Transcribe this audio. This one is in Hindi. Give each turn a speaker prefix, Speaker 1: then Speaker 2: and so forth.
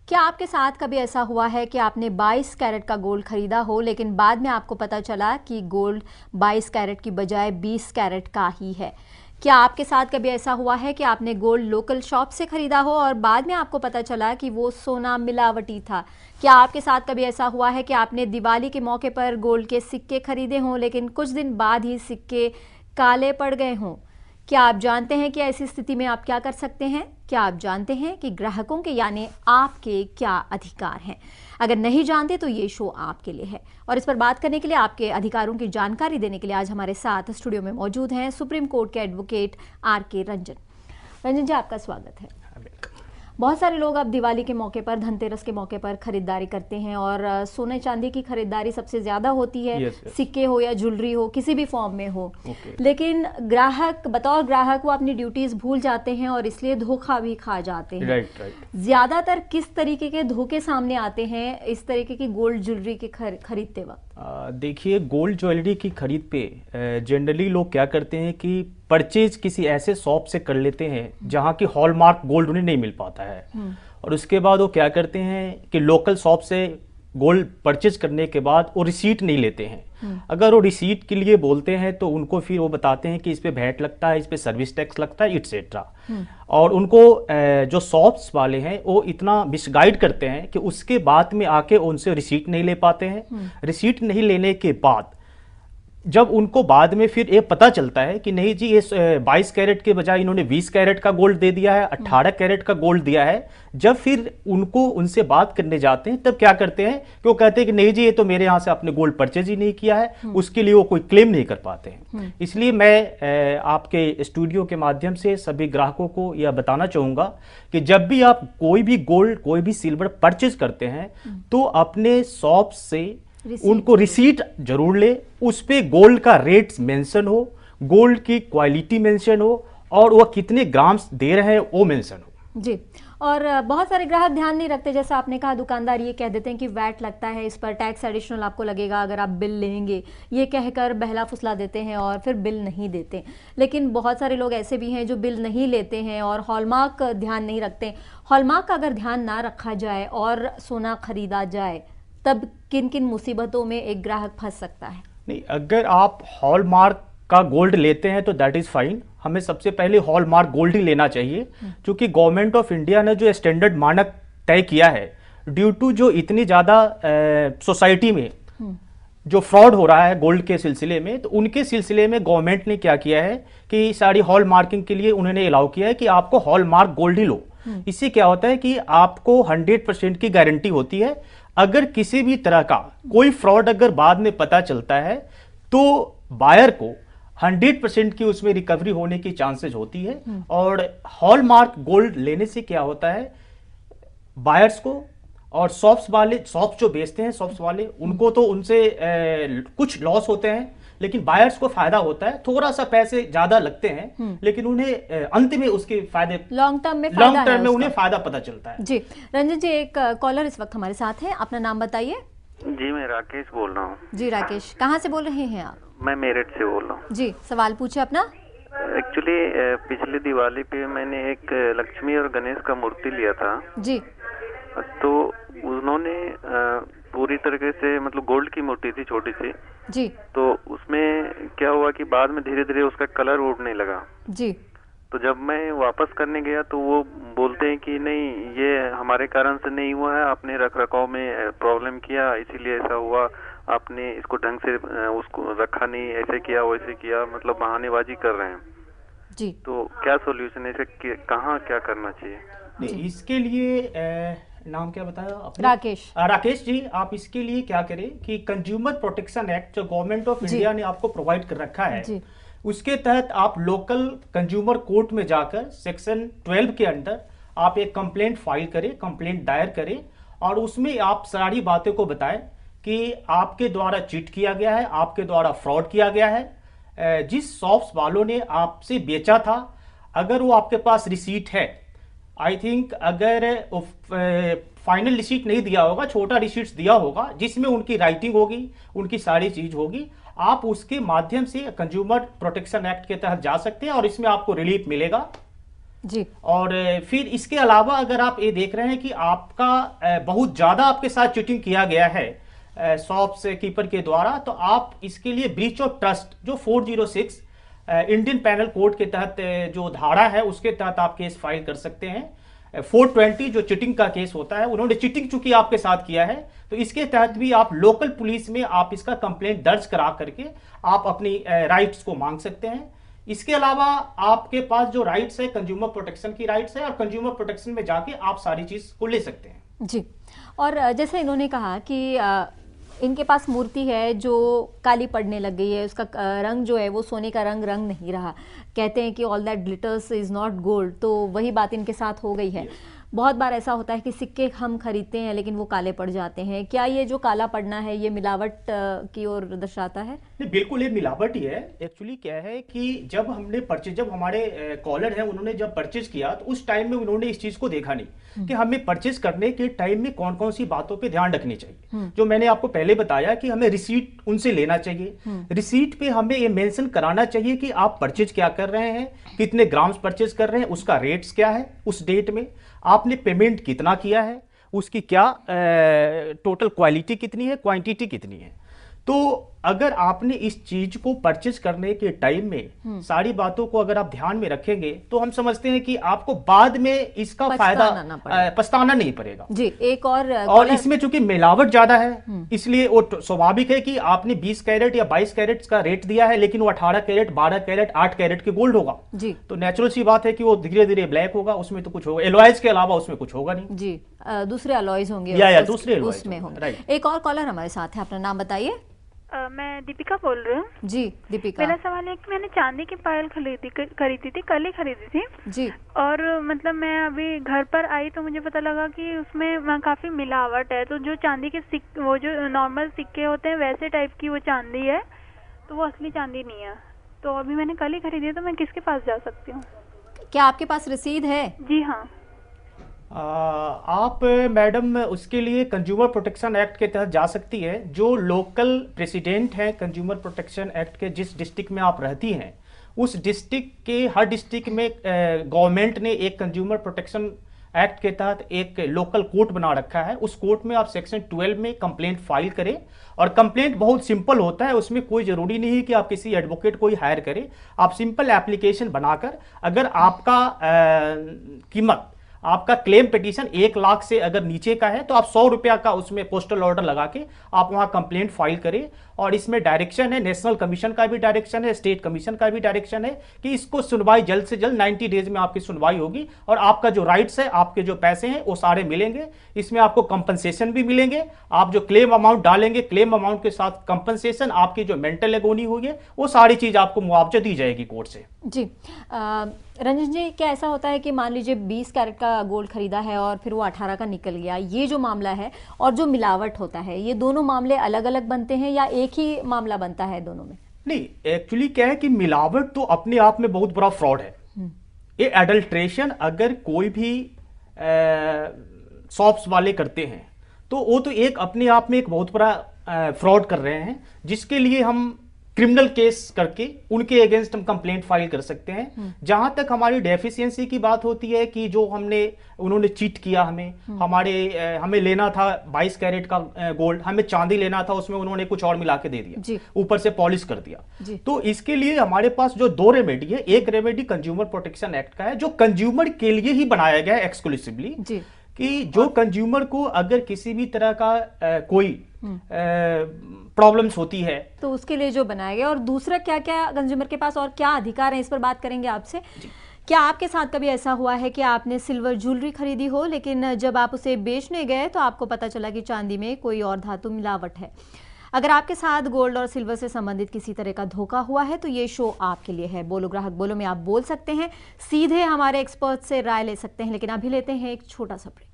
Speaker 1: क्या आपके साथ कभी ऐसा हुआ है कि आपने 22 कैरेट का गोल्ड खरीदा हो लेकिन बाद में आपको पता चला कि गोल्ड 22 कैरेट की बजाय 20 कैरेट का ही है? क्या आपके साथ कभी ऐसा हुआ है कि आपने गोल्ड लोकल शॉप से खरीदा हो और बाद में आपको पता चला कि वो सोना मिलावटी था? क्या आपके साथ कभी ऐसा हुआ है कि आपने दिवाली के मौके पर गोल्ड के सिक्के खरीदे हों लेकिन कुछ दिन बाद ही सिक्के काले पड़ गए हों? क्या आप जानते हैं कि ऐसी स्थिति में आप क्या कर सकते हैं? क्या आप जानते हैं कि ग्राहकों के यानी आपके क्या अधिकार हैं? अगर नहीं जानते तो ये शो आपके लिए है। और इस पर बात करने के लिए, आपके अधिकारों की जानकारी देने के लिए आज हमारे साथ स्टूडियो में मौजूद हैं सुप्रीम कोर्ट के एडवोकेट RK रंजन। रंजन जी, आपका स्वागत है। बहुत सारे लोग अब दिवाली के मौके पर, धनतेरस के मौके पर खरीदारी करते हैं और सोने चांदी की खरीदारी सबसे ज्यादा होती है। सिक्के हो या ज्वेलरी हो, किसी भी फॉर्म में हो। लेकिन ग्राहक, बतौर ग्राहक, वो अपनी ड्यूटीज भूल जाते हैं और इसलिए धोखा भी खा जाते हैं। ज्यादातर किस तरीके के धोखे सामने आते हैं इस तरीके की गोल्ड ज्वेलरी के खरीदते वक्त?
Speaker 2: देखिए, गोल्ड ज्वेलरी की खरीद पे जनरली लोग क्या करते हैं कि परचेज किसी ऐसे शॉप से कर लेते हैं जहाँ की हॉलमार्क गोल्ड उन्हें नहीं मिल पाता है। और उसके बाद वो क्या करते हैं कि लोकल शॉप से गोल्ड परचेज करने के बाद वो रिसीट नहीं लेते हैं। अगर वो रिसीट के लिए बोलते हैं तो उनको फिर वो बताते हैं कि इस पे वैट लगता है, इस पे सर्विस टैक्स लगता है, इट्सेट्रा। और उनको जो शॉप्स वाले हैं वो इतना मिसगाइड करते हैं कि उसके बाद में आके उनसे रिसीट नहीं ले पाते हैं। रिसीट नहीं लेने के बाद जब उनको बाद में फिर ये पता चलता है कि नहीं जी, ये 22 कैरेट के बजाय इन्होंने 20 कैरेट का गोल्ड दे दिया है, 18 कैरेट का गोल्ड दिया है। जब फिर उनसे बात करने जाते हैं तब क्या करते हैं कि वो कहते हैं कि नहीं जी, ये तो मेरे यहाँ से आपने गोल्ड परचेज ही नहीं किया है, उसके लिए वो कोई क्लेम नहीं कर पाते हैं। इसलिए मैं आपके स्टूडियो के माध्यम से सभी ग्राहकों को यह बताना चाहूंगा कि जब भी आप कोई भी गोल्ड, कोई भी सिल्वर परचेज करते हैं तो अपने शॉप से उनको रिसीट जरूर ले। उस पे गोल्ड का रेट मेंशन हो, गोल्ड की क्वालिटी मेंशन हो और वह कितने ग्राम्स दे रहे हैं वो मेंशन हो
Speaker 1: जी। और बहुत सारे ग्राहक ध्यान नहीं रखते, जैसा आपने कहा, दुकानदार ये कह देते हैं कि वैट लगता है, इस पर टैक्स एडिशनल आपको लगेगा अगर आप बिल लेंगे, ये कहकर बहला फुसला देते हैं और फिर बिल नहीं देते। लेकिन बहुत सारे लोग ऐसे भी हैं जो बिल नहीं लेते हैं और हॉलमार्क ध्यान नहीं रखते। हॉलमार्क अगर ध्यान ना रखा जाए और सोना खरीदा जाए तब किन किन मुसीबतों में एक ग्राहक फंस सकता है?
Speaker 2: नहीं, अगर आप हॉलमार्क का गोल्ड लेते हैं तो दैट इज फाइन। हमें सबसे पहले हॉलमार्क गोल्ड ही लेना चाहिए, क्योंकि गवर्नमेंट ऑफ इंडिया ने जो स्टैंडर्ड मानक तय किया है, ड्यू टू जो इतनी ज्यादा सोसाइटी में जो फ्रॉड हो रहा है गोल्ड के सिलसिले में, तो उनके सिलसिले में गवर्नमेंट ने क्या किया है कि सारी हॉल मार्किंग के लिए उन्होंने अलाउ किया है कि आपको हॉलमार्क गोल्ड ही लो। इससे क्या होता है कि आपको 100% की गारंटी होती है। अगर किसी भी तरह का कोई फ्रॉड अगर बाद में पता चलता है तो बायर को 100% की उसमें रिकवरी होने की चांसेस होती है। और हॉलमार्क गोल्ड लेने से क्या होता है, बायर्स को और शॉप्स जो बेचते हैं, शॉप्स वाले, उनको तो उनसे कुछ लॉस होते हैं, लेकिन बायर्स को फायदा होता है। थोड़ा सा पैसे ज्यादा लगते हैं लेकिन उन्हें अंत में उसके फायदे,
Speaker 1: लॉन्ग टर्म में
Speaker 2: उन्हें फायदा पता चलता है।
Speaker 1: जी। रंजन जी, एक कॉलर इस वक्त हमारे साथ हैं, अपना नाम बताइए।
Speaker 3: जी, मैं राकेश बोल रहा हूँ।
Speaker 1: जी राकेश, कहाँ से बोल रहे हैं आप?
Speaker 3: मैं मेरठ से बोल रहा हूँ।
Speaker 1: जी, सवाल पूछे अपना।
Speaker 3: एक्चुअली पिछले दिवाली पे मैंने एक लक्ष्मी और गणेश का मूर्ति लिया था
Speaker 1: जी।
Speaker 3: तो उन्होंने पूरी तरीके से, मतलब गोल्ड की मूर्ति थी, छोटी सी
Speaker 1: जी।
Speaker 3: तो उसमें क्या हुआ कि बाद में धीरे धीरे उसका कलर उड़ने लगा
Speaker 1: जी।
Speaker 3: तो जब मैं वापस करने गया तो वो बोलते हैं कि नहीं, ये हमारे कारण से नहीं हुआ है, आपने रख रखाव में प्रॉब्लम किया इसीलिए ऐसा हुआ, आपने इसको ढंग से उसको रखा नहीं, ऐसे किया वैसे किया, मतलब बहानेबाजी कर रहे हैं
Speaker 1: जी।
Speaker 3: तो क्या सॉल्यूशन है, इसे कहाँ क्या करना चाहिए?
Speaker 2: नहीं, इसके लिए नाम क्या बताया आपने?
Speaker 1: राकेश।
Speaker 2: राकेश जी, आप इसके लिए क्या करें कि कंज्यूमर प्रोटेक्शन एक्ट जो गवर्नमेंट ऑफ इंडिया ने आपको प्रोवाइड कर रखा है
Speaker 1: जी।
Speaker 2: उसके तहत आप लोकल कंज्यूमर कोर्ट में जाकर सेक्शन 12 के अंदर आप एक कंप्लेंट फाइल करें, कंप्लेंट दायर करें और उसमें आप सारी बातें को बताएं कि आपके द्वारा चीट किया गया है, आपके द्वारा फ्रॉड किया गया है। जिस शॉप्स वालों ने आपसे बेचा था, अगर वो आपके पास रिसीट है, आई थिंक अगर फाइनल रिसीट नहीं दिया होगा, छोटा रिसीट दिया होगा जिसमें उनकी राइटिंग होगी, उनकी सारी चीज होगी, आप उसके माध्यम से कंज्यूमर प्रोटेक्शन एक्ट के तहत जा सकते हैं और इसमें आपको रिलीफ मिलेगा।
Speaker 1: जी।
Speaker 2: और फिर इसके अलावा अगर आप ये देख रहे हैं कि आपका बहुत ज़्यादा आपके साथ चीटिंग किया गया है शॉप्स कीपर के द्वारा, तो आप इसके लिए ब्रीच ऑफ ट्रस्ट जो 406 इंडियन पैनल कोड के तहत जो धारा है उसके तहत आप केस फाइल कर सकते हैं। 420 जो चीटिंग का केस होता है, उन्होंने चीटिंग चूंकि आपके साथ किया है तो इसके तहत भी आप लोकल पुलिस में आप इसका कंप्लेंट दर्ज करा करके आप अपनी राइट्स को मांग सकते हैं। इसके अलावा आपके पास जो राइट्स है कंज्यूमर प्रोटेक्शन की राइट्स है, और कंज्यूमर प्रोटेक्शन में जाके आप सारी चीज को ले सकते हैं।
Speaker 1: जी। और जैसे इन्होंने कहा कि इनके पास मूर्ति है जो काली पड़ने लग गई है, उसका रंग जो है वो सोने का रंग नहीं रहा। कहते हैं कि all that glitters is not gold, तो वही बात इनके साथ हो गई है। बहुत बार ऐसा होता है कि सिक्के हम खरीदते हैं लेकिन वो काले पड़ जाते हैं। क्या ये जो काला पड़ना है ये मिलावट की ओर दर्शाता है?
Speaker 2: नहीं, बिल्कुल ये मिलावट ही है। एक्चुअली क्या है कि जब हमारे कॉलर हैं उन्होंने जब परचेज किया तो उस टाइम में उन्होंने इस चीज को देखा नहीं कि हमें परचेज करने के टाइम में कौन कौन सी बातों पे ध्यान रखनी चाहिए। जो मैंने आपको पहले बताया कि हमें रिसीट उनसे लेना चाहिए। रिसीट पे हमें ये मेंशन कराना चाहिए कि आप परचेज क्या कर रहे हैं, कितने ग्राम्स परचेज कर रहे हैं, उसका रेट्स क्या है उस डेट में, आपने पेमेंट कितना किया है, उसकी क्या टोटल क्वालिटी कितनी है, क्वांटिटी कितनी है। तो अगर आपने इस चीज को परचेज करने के टाइम में सारी बातों को अगर आप ध्यान में रखेंगे तो हम समझते हैं कि आपको बाद में इसका फायदा पछताना नहीं पड़ेगा।
Speaker 1: जी। एक और
Speaker 2: इसमें चूंकि मिलावट ज्यादा है इसलिए वो स्वाभाविक है कि आपने 20 कैरेट या 22 कैरेट का रेट दिया है लेकिन वो 18 कैरेट, 12 कैरेट, 8 कैरेट के गोल्ड होगा।
Speaker 1: जी।
Speaker 2: तो नेचुरल सी बात है कि वो धीरे धीरे ब्लैक होगा, उसमें तो कुछ होगा, एलॉयज के अलावा उसमें कुछ होगा नहीं।
Speaker 1: जी। दूसरे अलॉयज होंगे
Speaker 2: या दूसरे
Speaker 1: उसमें होंगे। एक और कॉलर हमारे साथ है, अपना नाम बताइए।
Speaker 4: मैं दीपिका बोल रही हूँ।
Speaker 1: जी दीपिका।
Speaker 4: मेरा सवाल है कि मैंने चांदी की पायल खरीदी थी, कल ही खरीदी थी
Speaker 1: जी।
Speaker 4: और मतलब मैं अभी घर पर आई तो मुझे पता लगा कि उसमें काफी मिलावट है। तो जो चांदी के वो जो नॉर्मल सिक्के होते हैं वैसे टाइप की वो चांदी है, तो वो असली चांदी नहीं है। तो अभी मैंने कल ही खरीदी है, तो मैं किसके पास जा सकती हूँ?
Speaker 1: क्या आपके पास रसीद है?
Speaker 4: जी हाँ।
Speaker 2: आप मैडम उसके लिए कंज्यूमर प्रोटेक्शन एक्ट के तहत जा सकती है। जो लोकल प्रेसिडेंट है कंज्यूमर प्रोटेक्शन एक्ट के, जिस डिस्ट्रिक्ट में आप रहती हैं उस डिस्ट्रिक्ट के हर डिस्ट्रिक्ट में गवर्नमेंट ने एक कंज्यूमर प्रोटेक्शन एक्ट के तहत एक लोकल कोर्ट बना रखा है। उस कोर्ट में आप सेक्शन 12 में कंप्लेंट फाइल करें, और कंप्लेंट बहुत सिंपल होता है, उसमें कोई जरूरी नहीं है कि आप किसी एडवोकेट को ही हायर करें। आप सिंपल एप्लीकेशन बनाकर अगर आपका कीमत, आपका क्लेम पिटीशन 1 लाख से अगर नीचे का है तो आप 100 रुपया का उसमें पोस्टल ऑर्डर लगा के आप वहां कंप्लेंट फाइल करें। और इसमें डायरेक्शन है, नेशनल कमीशन का भी डायरेक्शन है, स्टेट कमीशन का भी डायरेक्शन है कि इसको सुनवाई जल्द से जल्द 90 डेज में आपकी सुनवाई होगी और आपका जो राइट्स है, आपके जो पैसे हैं वो सारे मिलेंगे। इसमें आपको कंपनसेशन भी मिलेंगे। आप जो क्लेम अमाउंट डालेंगे, क्लेम अमाउंट के साथ कंपनसेशन, आपकी जो मेंटल एगोनी हुई है, वो सारी चीज आपको मुआवजा दी जाएगी कोर्ट से।
Speaker 1: जी। रंजन जी, क्या ऐसा होता है कि मान लीजिए 20 कैरेट का गोल्ड खरीदा है और फिर वो 18 का निकल गया, ये जो मामला है और जो मिलावट होता है, ये दोनों मामले अलग अलग बनते हैं या एक ही मामला बनता है दोनों में?
Speaker 2: नहीं, एक्चुअली क्या है कि मिलावट तो अपने आप में बहुत बड़ा फ्रॉड है। ये एडल्ट्रेशन अगर कोई भी शॉप्स वाले करते हैं तो वो तो एक अपने आप में एक बहुत बड़ा फ्रॉड कर रहे हैं, जिसके लिए हम क्रिमिनल केस करके उनके अगेंस्ट हम कंप्लेंट फाइल कर सकते हैं। जहां तक हमारी डेफिशिएंसी की बात होती है कि जो उन्होंने चीट किया, हमें लेना था 22 कैरेट का गोल्ड, हमें चांदी लेना था, उसमें उन्होंने कुछ और मिला के दे दिया, ऊपर से पॉलिश कर दिया। तो इसके लिए हमारे पास जो 2 रेमेडी है, एक रेमेडी कंज्यूमर प्रोटेक्शन एक्ट का है जो कंज्यूमर के लिए ही बनाया गया है एक्सक्लूसिवली, कि जो कंज्यूमर को अगर किसी भी तरह का कोई प्रॉब्लम्स होती है
Speaker 1: तो उसके लिए जो बनाया गया। और दूसरा क्या क्या कंज्यूमर के पास और क्या अधिकार है, इस पर बात करेंगे आपसे। क्या आपके साथ कभी ऐसा हुआ है कि आपने सिल्वर ज्वेलरी खरीदी हो लेकिन जब आप उसे बेचने गए तो आपको पता चला कि चांदी में कोई और धातु मिलावट है? अगर आपके साथ गोल्ड और सिल्वर से संबंधित किसी तरह का धोखा हुआ है तो ये शो आपके लिए है। बोलो ग्राहक बोलो में आप बोल सकते हैं, सीधे हमारे एक्सपर्ट से राय ले सकते हैं, लेकिन अभी लेते हैं एक छोटा सा ब्रेक।